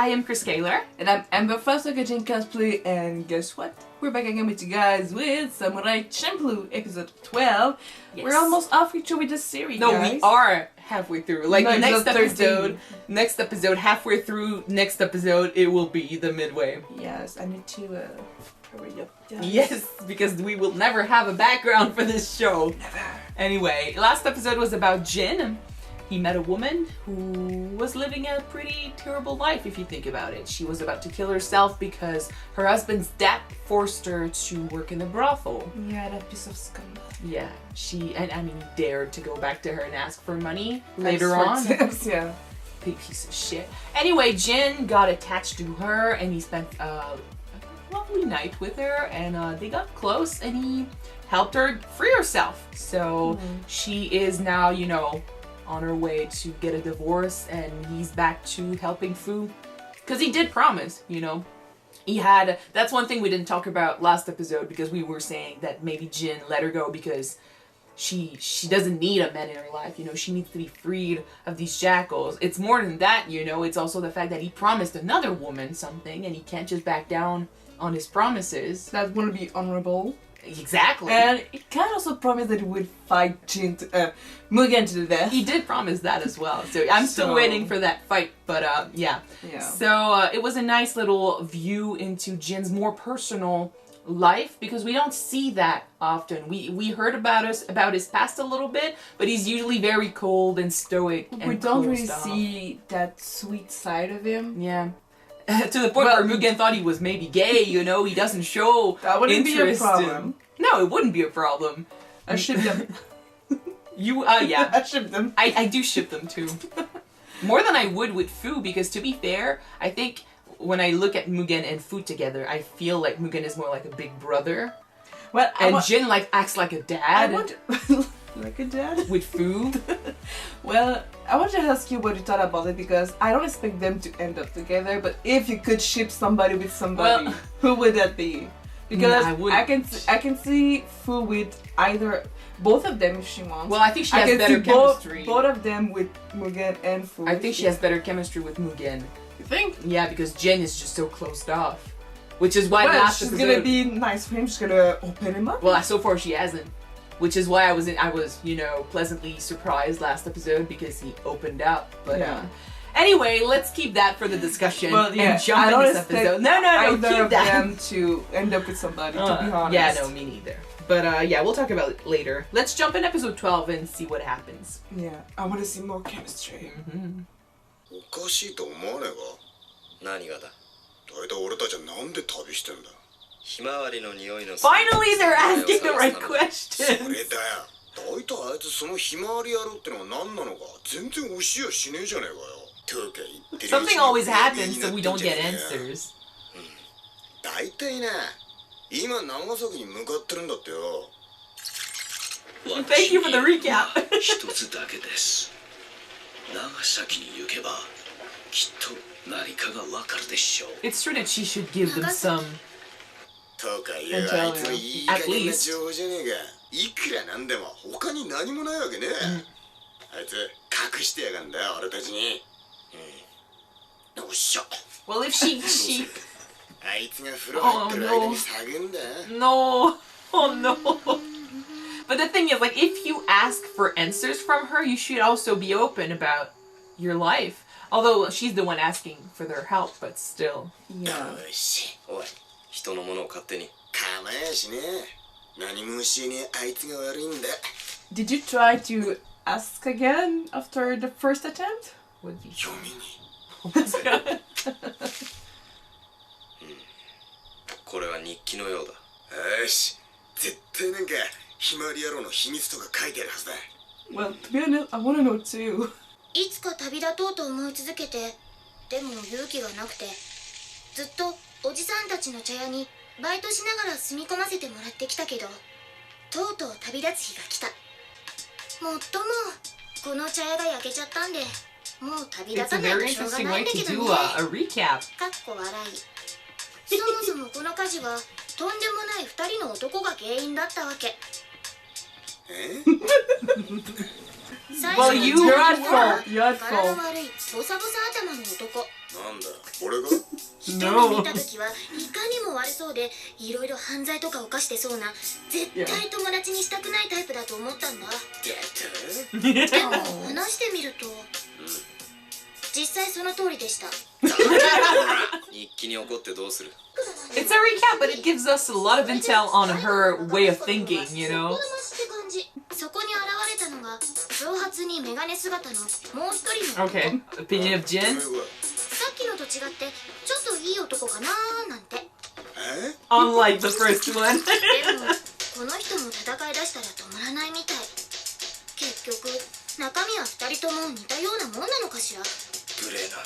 I am Chris Kaler. And I'm Amber Foster, Mugen XD, and guess what? We're back again with you guys with Samurai Champloo, episode 12. Yes. We're almost halfway through with the series, No, guys. we are halfway through. Like, No, the next episode episode, halfway through, next episode, it will be the midway. Yes, I need to hurry up. Yes, because we will never have a background for this show. Never. Anyway, last episode was about Jin. He met a woman who was living a pretty terrible life, if you think about it. She was about to kill herself because her husband's debt forced her to work in a brothel. Yeah, that piece of scum. Yeah, he dared to go back to her and ask for money later on. Yeah. Big piece of shit. Anyway, Jin got attached to her and he spent a lovely night with her, and they got close and he helped her free herself. So she is now, you know, on her way to get a divorce, and he's back to helping Fu. Because he did promise, you know. That's one thing we didn't talk about last episode, because we were saying that maybe Jin let her go because she doesn't need a man in her life, you know. She needs to be freed of these shackles. It's more than that, you know. It's also the fact that he promised another woman something, and he can't just back down on his promises. That want to be honorable. Exactly. And he kind of also promised that he would fight Mugen to the death. He did promise that as well. So I'm still waiting for that fight. But yeah. So it was a nice little view into Jin's more personal life, because we don't see that often. We heard about his past a little bit, but he's usually very cold and stoic. And we don't really see that sweet side of him. Yeah. To the point where Mugen thought he was maybe gay, you know. He doesn't show that wouldn't interest be a problem. No, it wouldn't be a problem. I ship them. Yeah. I ship them. I do ship them too. More than I would with Fu, because to be fair, I think when I look at Mugen and Fu together, I feel like Mugen is more like a big brother. Well, and Jin acts like a dad. Like a dad? With Fu. Well, I want to ask you what you thought about it, because I don't expect them to end up together, but if you could ship somebody with somebody, who would that be? Because I can see Fu with either both of them if she wants. Well, I think she has better chemistry. Both of them with Mugen and Fu. I think she has better chemistry with Mugen. You think? Yeah, because Jin is just so closed off. Which is why she's gonna be nice for him. She's gonna open him up. Well, so far she hasn't. Which is why I was, you know, pleasantly surprised last episode, because he opened up. But anyway, let's keep that for the discussion and jump in this episode. No, keep that. Them to end up with somebody, to be honest. Yeah, no, me neither. But yeah, we'll talk about it later. Let's jump in episode 12 and see what happens. Yeah, I want to see more chemistry. Finally, they're asking the right questions. Something always happens, so we don't get answers. Thank you for the recap. It's true that she should give them some intel, at least. Well, if she Oh no. But the thing is, like, if you ask for answers from her, you should also be open about your life. Although she's the one asking for their help, but still. Yeah. Did you try to ask again after the first attempt? Would be. Well, to be honest, I want to know too. いつか旅立とうと思い続けて、でも勇気がなくて、ずっとおじさんたちの茶屋にバイトしながら住み込ませてもらってきたけど、とうとう旅立つ日が来た。もっともこの茶屋が焼けちゃったんで、もう旅立たないとしょうがないんだけどね。かっこ笑い。そもそもこの火事はとんでもない2人の男が原因だったわけ。Well, you're at fault. You're at fault. 体悪いボサボサ頭の男。一目見た時はいかにも悪そうでいろいろ犯罪とか犯してそうな絶対友達にしたくないタイプだと思ったんだ。でも話してみると実際その通りでした。日記に怒ってどうする？ It's a recap, but it gives us a lot of intel on her way of thinking, you know? そこに現れたのが長髪にメガネ姿のもう一人の Okay, opinion of Jin? さっきのと違ってちょっといい男かなーなんて。Unlike the first one. でもこの人も戦い出したら止まらないみたい。結局中身は二人とも似たようなもんなのかしら。無礼な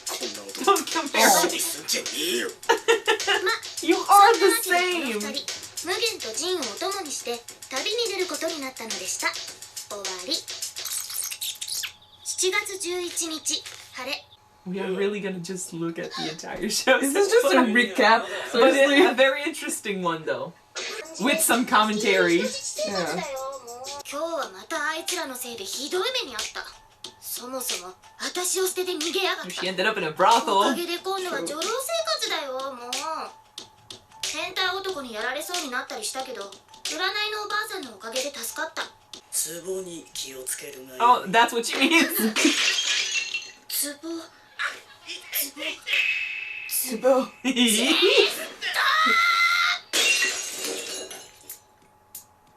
こんな男。 Don't compare. じゃねえよ。You are そんな the わけでこ same. の二人無限とジンをお供にして旅に出ることになったのでした。終わり。7月11日晴れ。 We are really gonna just look at the entire show. This is just a recap. But Seriously. a very interesting one though. With some commentary. Yeah. 今日はまたあいつらのせいでひどい目にあった。そもそも私を捨てて逃げやがった。 She ended up in a おか brothel. げで今度は女郎生活だよ。もう変態男にやられそうになったりしたけど占いのおばあさんのおかげで助かった。ツボに気をつけるがいい。 Oh, that's what she means. ツボ Subo.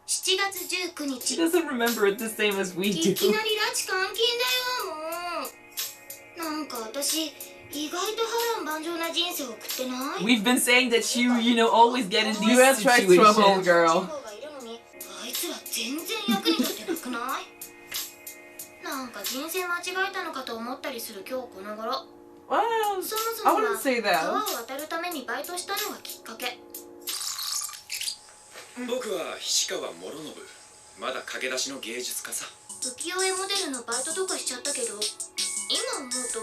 7月19 She 日 doesn't remember it the same as we いき do. なり拉致監禁だよ。もうなんか私意外と波乱万丈な人生を送ってない。 We've been saying that you know, always get in these You attract trouble, situations. girl. がいるのにあいつら全然役に立ってなくない？なんか人生間違えたのかと思ったりする今日この頃。 Well, そもそ I もは wouldn't say 川 that. を渡るためにバイトしたのがきっかけ。僕は菱川諸信。まだ駆け出しの芸術家さ。浮世絵モデルのバイトとかしちゃったけど今思うと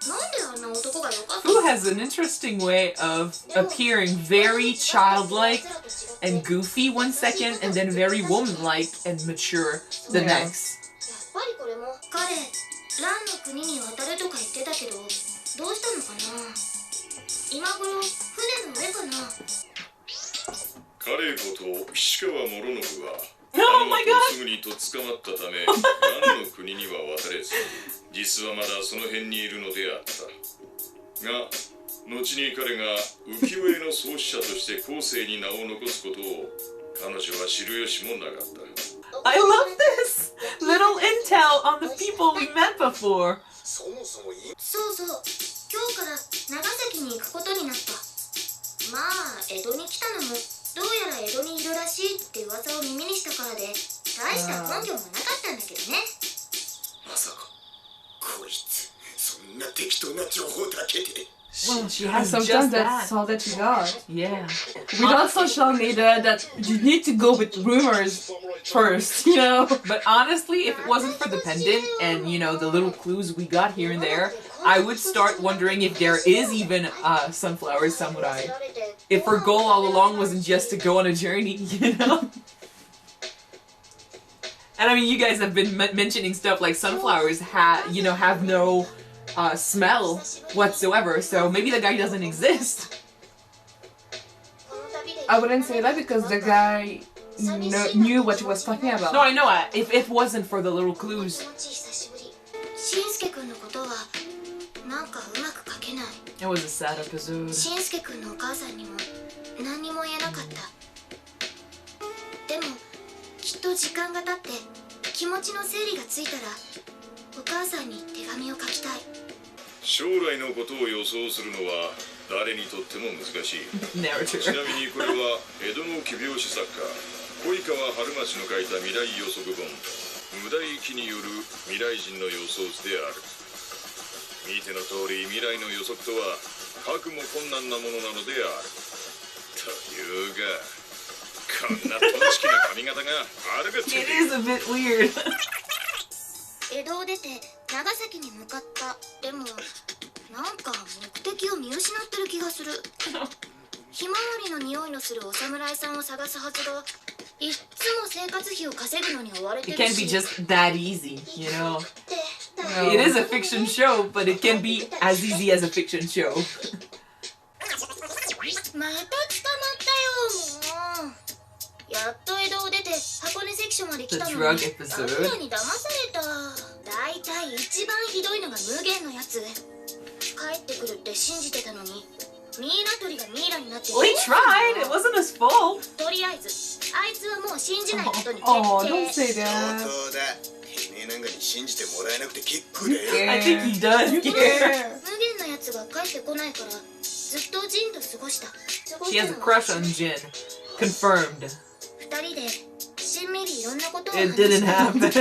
なんであんな男がよかった Fu has an interesting way of appearing very childlike and goofy one second, and then very womanlike and mature the Yeah. next. やっぱりこれも彼蘭の国に渡るとか言ってたけどどうしたのかな。今頃船の上かな。彼こと菱川諸信は Oh my god! すぐにとっ捕まったため蘭の国には渡れず実はまだその辺にいるのであったが後に彼が浮世絵の創始者として後世に名を残すことを彼女は知る由もなかった。 I love this little intel on the people we met before. そうそう今日から長崎に行くことになった。まあ江戸に来たのもどうやら江戸にいるらしいって噂を耳にしたからで大した根拠もなかったんだけどね。まさかこいつそんな適当な情報だけで。 Well, she has Sometimes just that's that. all that you got. Yeah. Without social media, that you need to go with rumors first, you know? But honestly, if it wasn't for the pendant and, you know, the little clues we got here and there, I would start wondering if there is even sunflower samurai. If her goal all along wasn't just to go on a journey, you know? And I mean, you guys have been mentioning stuff like sunflowers have no smell whatsoever, so maybe the guy doesn't exist. I wouldn't say that because the guy knew what he was talking about. No, I know. If it wasn't for the little clues, しんすけくんのことはなんかうまく書けない。 it was a sad episode. しんすけくんのお母さんにも何にも言えなかった。でもきっと時間が経って気持ちの整理がついたらお母さんに手紙を書きたい。将来のことを予想するのは誰にとっても難しい。 Narrator. ちなみにこれは江戸の奇拍子作家小井川春町の書いた未来予測本無題記による未来人の予想図である。見ての通り未来の予測とは書くも困難なものなのである。というがこんなとんちきな髪型があるかって It is a bit weird. 江戸を出て長崎に向かった。でもなんか目的を見失ってる気がする。ひまわりの匂いのするお侍さんを探すはずがいっつも生活費を稼ぐのに追われて It る can't be し。 just that easy, you know. って It is a fiction show, but it can be as easy as a fiction show. また捕まったよ、もう。やっと江戸を出て箱根関所まで来たのに、あんたに騙された。だいたい一番ひどいのが無限のやつ。帰ってくるって信じてたのに、ミイラ取りがミイラになって。 Well, he tried. It wasn't his fault. とりあえず、あいつはもう信じないことに決定。Oh, don't say that. そうだ。てめえなんかに信じてもらえなくて結構だよ。I think he does. 無限のやつが帰ってこないから、ずっとジンと過ごした。 She has a crush on Jin. Confirmed. 二人でしんみりいろんなことを It didn't happen.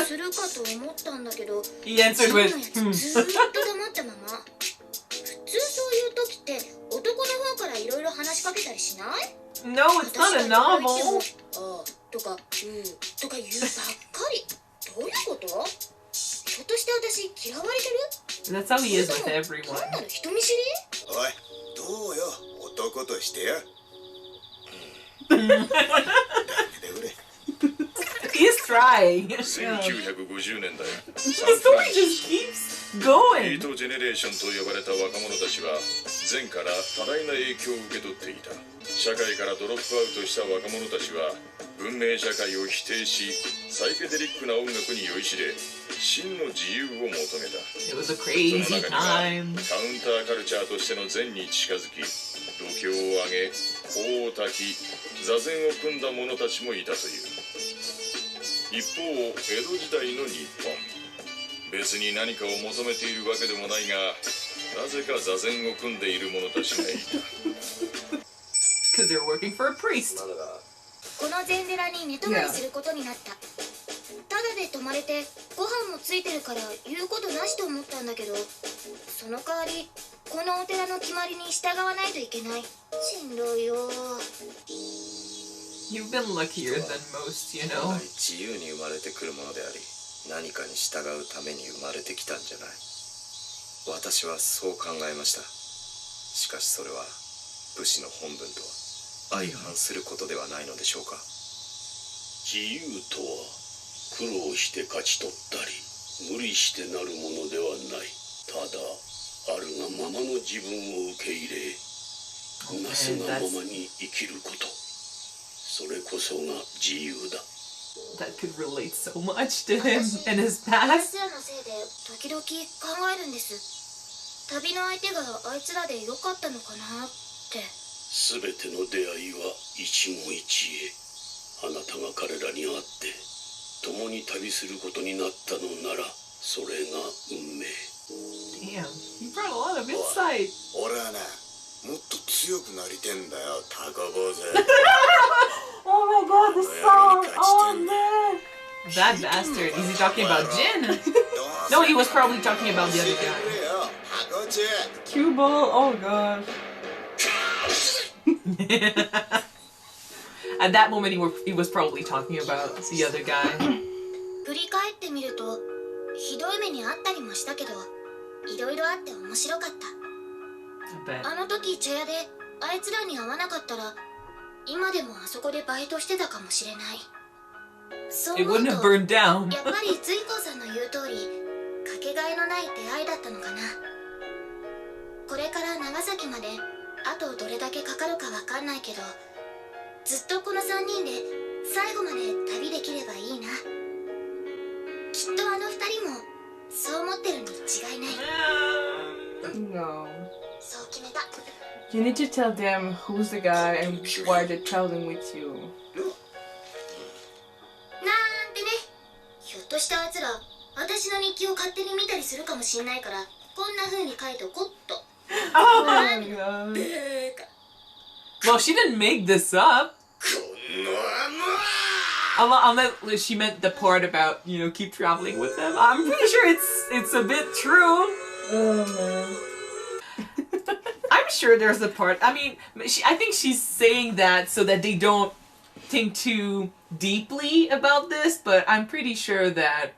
するかと思ったんだけど、 He answered with, ずっと黙ったまま。普通そういう時って男の方からいろいろ話しかけたりしない？ No, it's not a novel. ああとかとか言うばっかり。どういうこと？ひょっとして私嫌われてる？ That's how he is with everyone. 単なる人見知り？おい、どうよ、男としてよ。He's trying. 1950年代 The story just keeps going. ビートジェネレーションと呼ばれた若者たちは前から多大な影響を受け取っていた。社会からドロップアウトした若者たちは文明社会を否定し、サイケデリックな音楽に酔いしれ、真の自由を求めた。 It was a そ crazy の中には time. カウンターカルチャーとしての善に近づき、度胸を上げ、法を焚き、座禅を組んだ者たちもいたという。一方、江戸時代の日本、別に何かを求めているわけでもないが、なぜか座禅を組んでいる者たちがいた。 Because they're working for a priest. この禅寺に寝泊まりすることになった。ただで泊まれてご飯もついてるから言うことなしと思ったんだけど、その代わりこのお寺の決まりに従わないといけない。しんどいよ。 You've been luckier than most, you know. 自由に生まれてくるものであり、何かに従うために生まれてきたんじゃない。私はそう考えました。しかしそれは武士の本分とは相反することではないのでしょうか。自由とは苦労して勝ち取ったり無理してなるものではない。ただあるがままの自分を受け入れ、なすがままに生きること、それこそが自由だ。 That could relate so much to him and his あい past. つらのせいで時々考えるんです。旅の相手があいつらでよかったのかなって。すべての出会いは一期一会。あなたが彼らに会って共に旅することになったのなら、それが運命。 Damn, he brought a lot of insight. 俺はな、もっと強くなりてんだよ、タコ坊主。 Oh my god, the song! Oh man! That bastard. Is he talking about Jin? No, he was probably talking about the other guy. ハコチ。 Cue ball, oh gosh. At that moment, he was probably talking about the other guy. 振り返ってみるとひどい目にあったりもしたけど、いろいろあって面白かった。 I bet. あの時茶屋であいつらに会わなかったら、今でもあそこでバイトしてたかもしれない。そう It 思う wouldn't have と burned down. やっぱり随光さんの言う通り、かけがえのない出会いだったのかな。これから長崎まであとどれだけかかるかわかんないけど、ずっとこの3人で最後まで旅できればいいな。きっとあの2人もそう思ってるに違いない。 No. そう決めた。 You need to tell them who's the guy and why they're traveling with you. なんてね。ひょっとしてあいつら私の日記を勝手に見たりするかもしんないから、こんな風に書いておこっと。 Oh my god. Well, she didn't make this up. Unless she meant the part about, you know, keep traveling with them. I'm pretty sure it's a bit true. Oh man. I'm sure there's a part. I mean, I think she's saying that so that they don't think too deeply about this, but I'm pretty sure that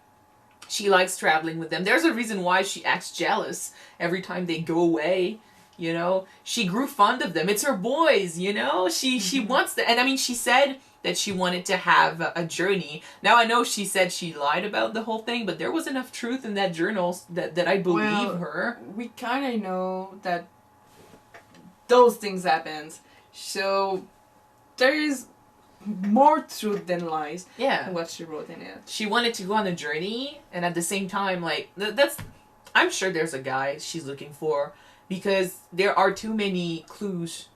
she likes traveling with them. There's a reason why she acts jealous every time they go away. You know, she grew fond of them. It's her boys, you know? She wants that. And I mean, she said that she wanted to have a journey. Now I know she said she lied about the whole thing, but there was enough truth in that journal that I believe her. We kind of know that those things happened, so there is more truth than lies. Yeah, in what she wrote in it. She wanted to go on a journey, and at the same time, like that's. I'm sure there's a guy she's looking for, because there are too many clues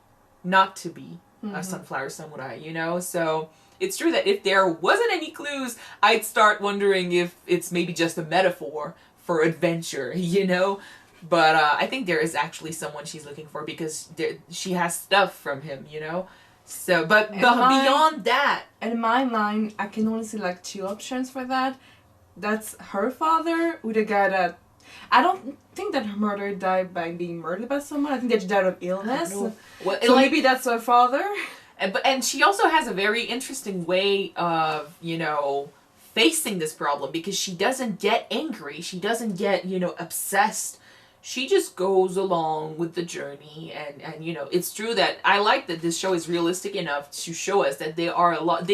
not to be a sunflower samurai, you know? So it's true that if there wasn't any clues, I'd start wondering if it's maybe just a metaphor for adventure, you know? But I think there is actually someone she's looking for, because she has stuff from him, you know? So, but beyond that... In my mind, I can only see like 2 options for that. That's her father with a guy that... I don't think that her mother died by being murdered by someone. I think that she died of illness. Well, so like, maybe that's her father. And she also has a very interesting way of, you know, facing this problem, because she doesn't get angry. She doesn't get, you know, obsessed. She just goes along with the journey. And you know, it's true that I like that this show is realistic enough to show us that they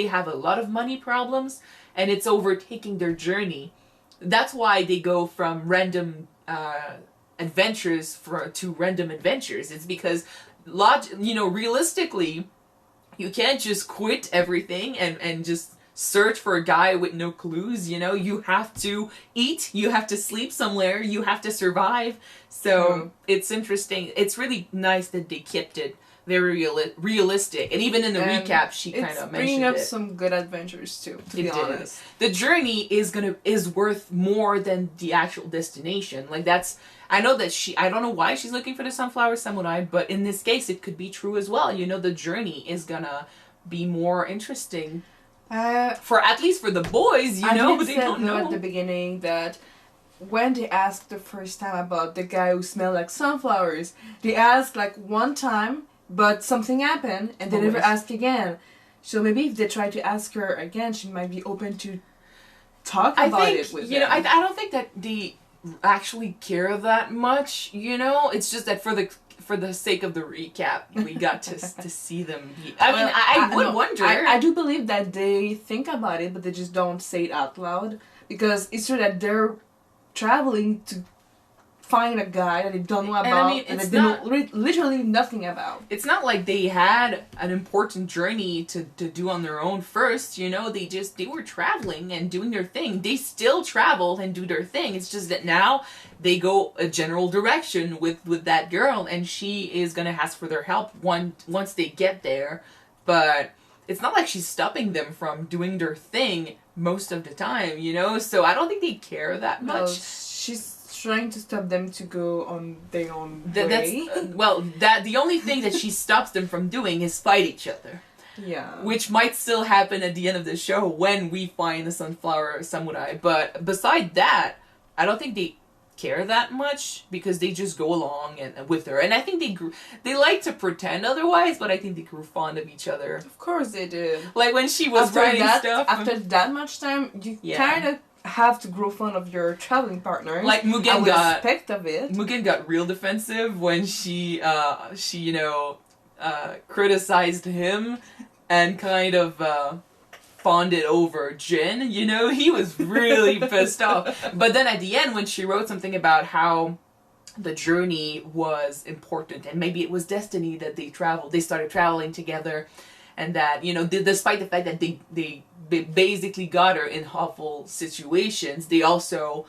have a lot of money problems, and it's overtaking their journey. That's why they go from random adventures to random adventures. It's because, you know, realistically, you can't just quit everything and just search for a guy with no clues, you know? You have to eat, you have to sleep somewhere, you have to survive. So it's interesting. It's really nice that they kept it very realistic, and even in the recap she kind of mentioned it. It's bringing up some good adventures too, to be honest. The journey is worth more than the actual destination. Like, that's, I know that I don't know why she's looking for the sunflower samurai, but in this case it could be true as well. You know, the journey is gonna be more interesting for, at least for the boys, you know. They don't know at the beginning that when they asked the first time about the guy who smelled like sunflowers, they asked like one time, but something happened, and they never asked again. So maybe if they try to ask her again, she might be open to talk about it with them. You know, I don't think that they actually care that much, you know? It's just that for the sake of the recap, we got to see them. I would wonder. I do believe that they think about it, but they just don't say it out loud. Because it's true that they're traveling to find a guy that they don't know about, and that they know literally nothing about. It's not like they had an important journey to do on their own first, you know. They were traveling and doing their thing. They still travel and do their thing. It's just that now they go a general direction with that girl, and she is going to ask for their help once they get there. But it's not like she's stopping them from doing their thing most of the time, you know. So I don't think they care that much. No, she's trying to stop them to go on their own way. The only thing that she stops them from doing is fight each other. Yeah. Which might still happen at the end of the show when we find the sunflower samurai. But beside that, I don't think they care that much, because they just go along with her. And I think they like to pretend otherwise, but I think they grew fond of each other. Of course they did. Like when she was writing stuff. After that much time, you kind of have to grow fond of your traveling partner. Like Mugen Mugen got real defensive when she you know, criticized him and kind of fawned over Jin, you know. He was really pissed off. But then at the end, when she wrote something about how the journey was important and maybe it was destiny that they started traveling together, and that, you know, despite the fact that they basically got her in awful situations, they also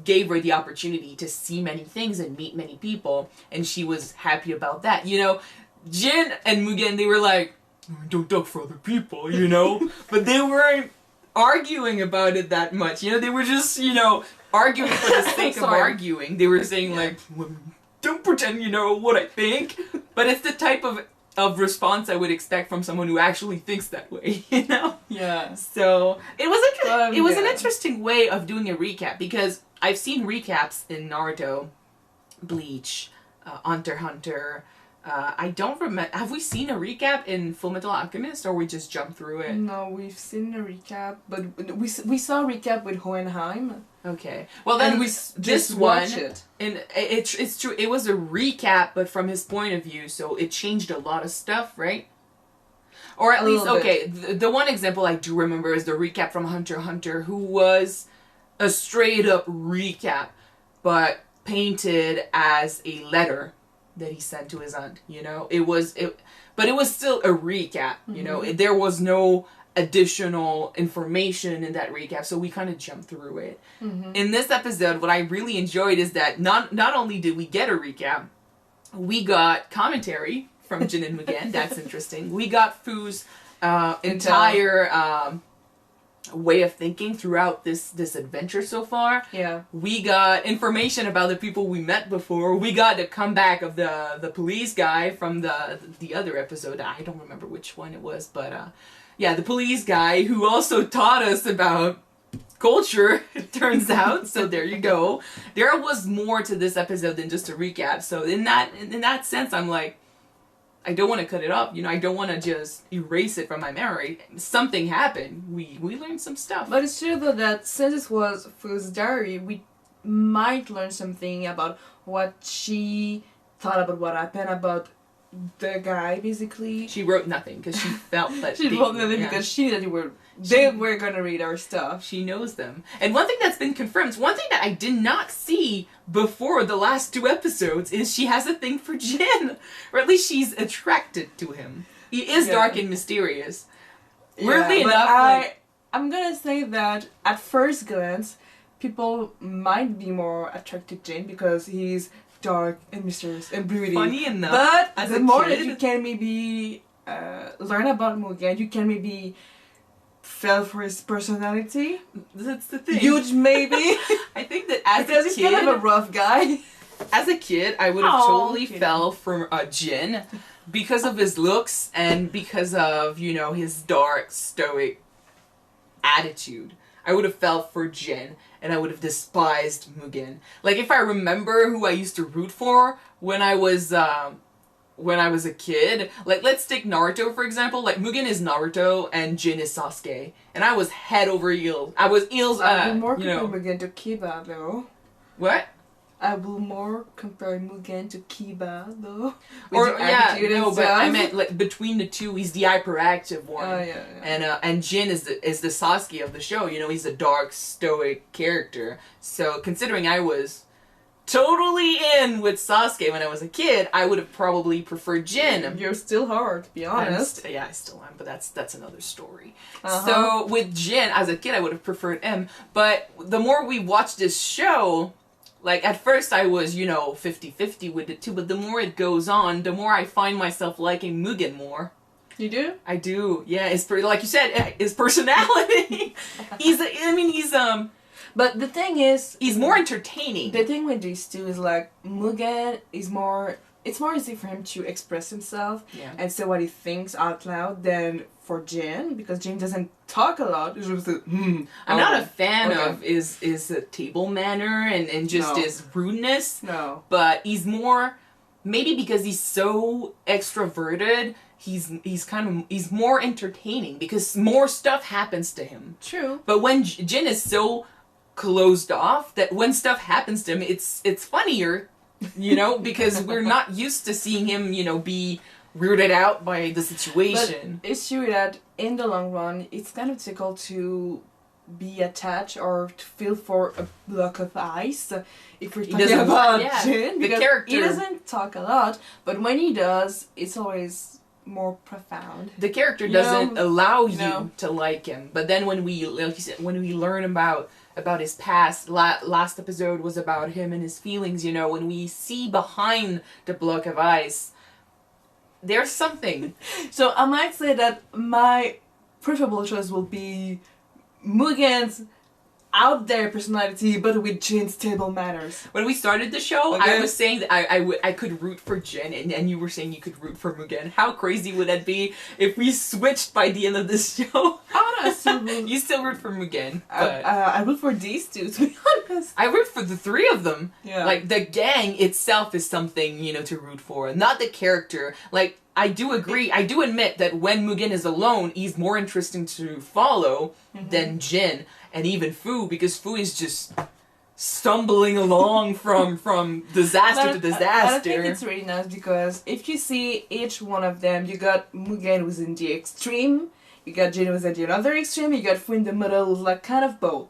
gave her the opportunity to see many things and meet many people, and she was happy about that. You know, Jin and Mugen, they were like, don't talk for other people, you know? But they weren't arguing about it that much, you know? They were just, you know, arguing for the sake of arguing. They were saying, like, don't pretend you know what I think. But it's the type of response I would expect from someone who actually thinks that way, you know? Yeah. So it was an interesting way of doing a recap, because I've seen recaps in Naruto, Bleach, Hunter x Hunter. I don't remember. Have we seen a recap in Fullmetal Alchemist, or we just jumped through it? No, we've seen a recap, but we saw a recap with Hohenheim. Okay. Well, then this one, and it's true. It was a recap, but from his point of view, so it changed a lot of stuff, right? Or at least, okay, the one example I do remember is the recap from Hunter x Hunter, who was a straight up recap, but painted as a letter that he sent to his aunt, you know? But it was still a recap, you know? There was no additional information in that recap, so we kind of jumped through it. In this episode, what I really enjoyed is that not only did we get a recap, we got commentary from Jin and Mugen. That's interesting. We got Fu's entire way of thinking throughout this adventure so far. Yeah. We got information about the people we met before. We got the comeback of the police guy from the other episode. I don't remember which one it was, but yeah, the police guy who also taught us about culture, it turns out. So there you go. There was more to this episode than just a recap. So in that sense, I'm like, I don't want to cut it off. You know, I don't want to just erase it from my memory. Something happened. We learned some stuff. But it's true though that since it was Fu's diary, we might learn something about what she thought about what happened, about the guy, basically. She wrote nothing because she felt that she wrote nothing because she knew that they were gonna read our stuff. She knows them. And one thing that's been confirmed, one thing that I did not see before the last 2 episodes is she has a thing for Jin. Or at least she's attracted to him. He is dark and mysterious. Weirdly enough, I'm gonna say that at first glance, people might be more attracted to Jin because he's dark and mysterious and broody. Funny enough, but the more that you can maybe learn about Mugen, you can maybe fell for his personality. That's the thing. Huge, maybe. I think that as because a kid, he's kind of a rough guy. As a kid, I would have totally fell for Jin because of his looks and because of, you know, his dark, stoic attitude. I would have fell for Jin and I would have despised Mugen. Like, if I remember who I used to root for when I was a kid, like, let's take Naruto for example. Like, Mugen is Naruto and Jin is Sasuke, and I was head over heels. I was heels. I will more compare Mugen to Kiba though. What? I will more compare Mugen to Kiba though. Or but I meant like between the two, he's the hyperactive one. And Jin is the Sasuke of the show. You know, he's a dark, stoic character. So considering I was totally in with Sasuke when I was a kid, I would have probably preferred Jin. You're still hard, to be honest. I still am, but that's another story. So with Jin, as a kid, I would have preferred him. But the more we watch this show, like, at first I was, 50-50 with it too, but the more it goes on, the more I find myself liking Mugen more. You do? I do, yeah. Like you said, his personality. But the thing is, he's more entertaining. The thing with these two is, like, Mugen is more... It's more easy for him to express himself and say what he thinks out loud than for Jin, because Jin doesn't talk a lot. He's just like, I'm not a fan of his table manner and just his rudeness. No. But he's more... Maybe because he's so extroverted, he's more entertaining because more stuff happens to him. True. But when Jin is so closed off that when stuff happens to him, it's funnier, because we're not used to seeing him, be weirded out by the situation. But it's true that in the long run, it's kind of difficult to be attached or to feel for a block of ice if we're talking about Jin. The character. He doesn't talk a lot, but when he does, it's always more profound. The character doesn't allow you to like him. But then when we, like you said, when we learn about his past, last episode was about him and his feelings, when we see behind the block of ice, there's something. So I might say that my preferable choice will be Mugen's out there personality, but with Jin's table manners. When we started the show, I was saying that I could root for Jin, and you were saying you could root for Mugen. How crazy would that be if we switched by the end of this show? You still root for Mugen. But I root for these two, to be honest. I root for the 3 of them. Yeah. Like, the gang itself is something, to root for, not the character. Like, I do agree, I do admit that when Mugen is alone, he's more interesting to follow than Jin and even Fu, because Fu is just stumbling along from disaster to disaster. I think it's really nice because if you see each one of them, you got Mugen who's in the extreme, you got Jin who's at the other extreme, you got Fu in the middle who's like kind of both.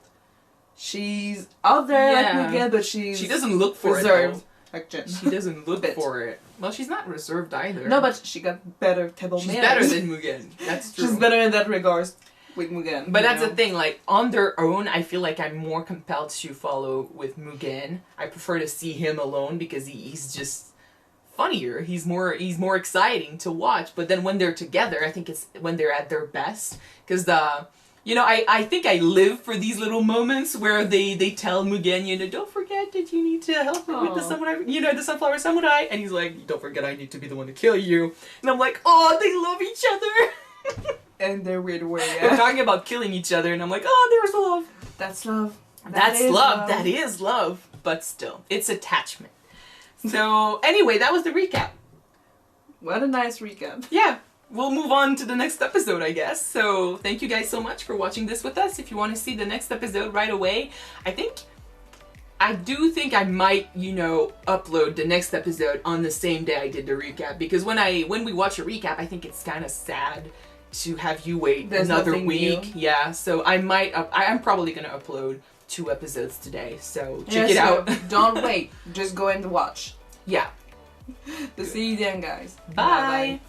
She's out there like Mugen, but she doesn't look for reserved, it. Like Jin. She doesn't look for it. Well, she's not reserved either. No, but she got better table manners. She's better than Mugen. That's true. She's better in that regard with Mugen. But that's the thing, like, on their own, I feel like I'm more compelled to follow with Mugen. I prefer to see him alone because he's just funnier. He's more exciting to watch. But then when they're together, I think it's when they're at their best. Because I think I live for these little moments where they tell Mugen, don't forget that you need to help me with the samurai, the sunflower samurai. And he's like, don't forget I need to be the one to kill you. And I'm like, oh, they love each other. In their weird way, They're talking about killing each other, and I'm like, oh, there's love. That's love. That's love. That is love. But still, it's attachment. So, anyway, that was the recap. What a nice recap. Yeah. We'll move on to the next episode, I guess. So, thank you guys so much for watching this with us. If you want to see the next episode right away, I do think I might, upload the next episode on the same day I did the recap. Because when we watch a recap, I think it's kind of sad to have you wait another week. New. Yeah, so I'm probably going to upload 2 episodes today. So check it out. Don't wait. Just go and watch. Yeah. See you then, guys. Bye. Bye.